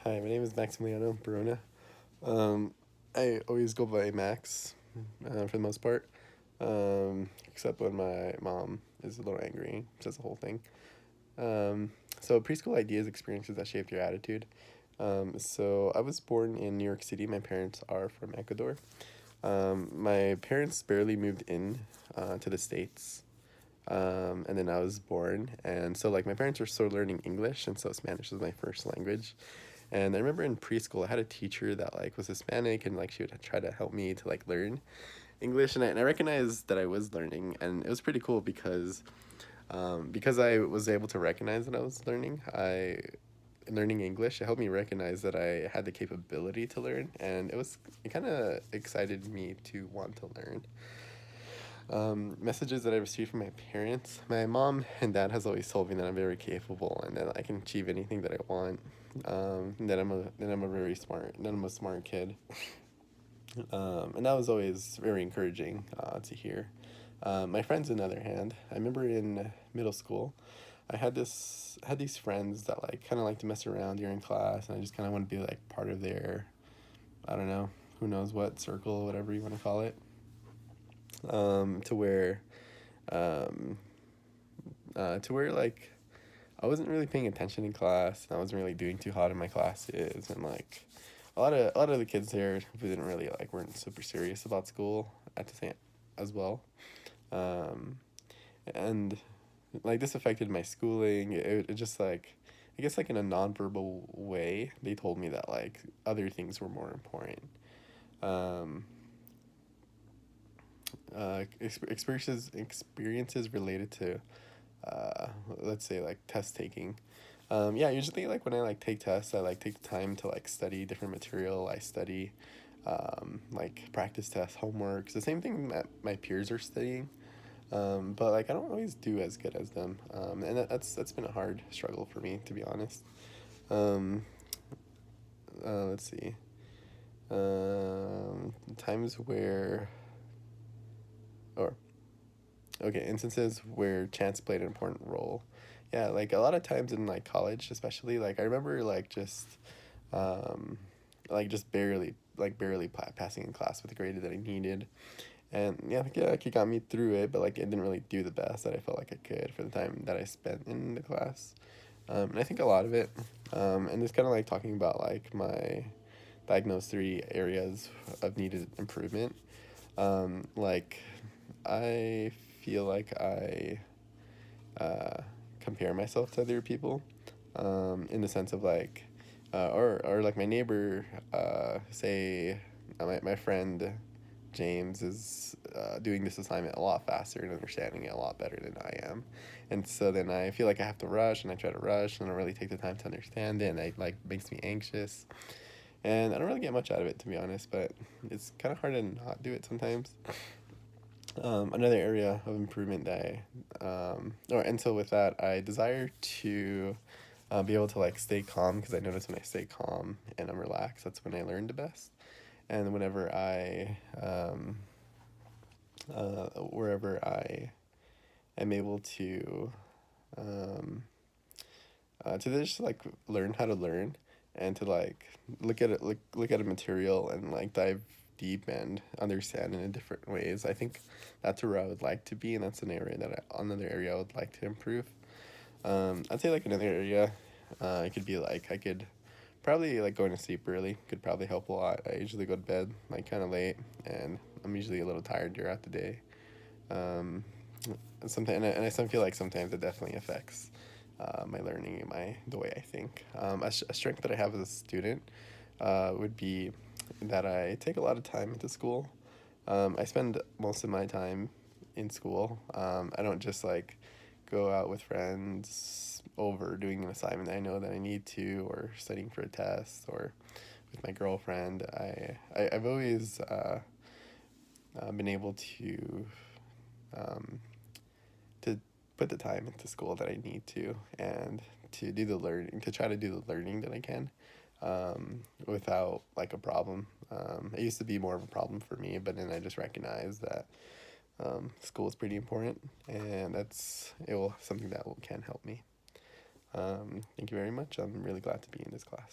Hi, my name is Maximiliano Barona. Um, I always go by Max for the most part, except when my mom is a little angry, says the whole thing. So preschool ideas, experiences that shaped your attitude. So I was born in New York City. My parents are from Ecuador. My parents barely moved in to the States. And then I was born, and so like my parents were still learning English, and so Spanish was my first language. And I remember in preschool, I had a teacher that like was Hispanic, and like she would try to help me to like learn English, and I recognized that I was learning, and it was pretty cool because I was able to recognize that I was learning. I learning English, it helped me recognize that I had the capability to learn, and it kind of excited me to want to learn. Messages that I received from my parents. My mom and dad has always told me that I'm very capable and that I can achieve anything that I want. That I'm a very smart, that I'm a smart kid. And that was always very encouraging to hear. My friends, on the other hand, I remember in middle school, had these friends that like kind of like to mess around during class, and I just kind of want to be like part of their, I don't know, who knows what circle, whatever you want to call it, to where um, like I wasn't really paying attention in class, and I wasn't really doing too hot in my classes, and like a lot of the kids there who didn't really like weren't super serious about school at the same as well, um, and like this affected my schooling. It just like I guess like in a nonverbal way, they told me that like other things were more important. Um, experiences related to let's say like test taking. Yeah, usually like when I like take tests, I like take the time to like study different material. I study like practice tests, homeworks, the same thing that my peers are studying. But like I don't always do as good as them, and that's been a hard struggle for me, to be honest. Um, let's see. Times where, or okay, instances where chance played an important role. Yeah, like a lot of times in like college, especially, like I remember um, like just barely passing in class with the grade that I needed, and yeah, like it got me through it, but like it didn't really do the best that I felt like I could for the time that I spent in the class. And I think a lot of it, and it's kind of like talking about like my diagnosed three areas of needed improvement. Like I feel like I uh, compare myself to other people, in the sense of like, or like my neighbor, say, my friend James is doing this assignment a lot faster and understanding it a lot better than I am. And so then I feel like I have to rush, and I try to rush and I don't really take the time to understand it, and it like makes me anxious. And I don't really get much out of it, to be honest, but it's kind of hard to not do it sometimes. Another area of improvement that and so with that, I desire to be able to like stay calm, because I notice when I stay calm and I'm relaxed, that's when I learn the best. And wherever I am able um, to just like learn how to learn, and to like look at a material and like dive deep and understand in different ways. I think that's where I would like to be, and that's another area I would like to improve. I'd say like another area, it could be like I could probably like going to sleep early could probably help a lot. I usually go to bed like kind of late, and I'm usually a little tired throughout the day. Um, sometimes and I feel like sometimes it definitely affects my learning and the way I think. A strength that I have as a student would be that I take a lot of time into school. I spend most of my time in school. I don't just like go out with friends over doing an assignment that I know that I need to, or studying for a test, or with my girlfriend. I've always been able um, to put the time into school that I need to, and to try to do the learning that I can, without like a problem. It used to be more of a problem for me, but then I just recognized that school is pretty important, and something that can help me. Thank you very much. I'm really glad to be in this class.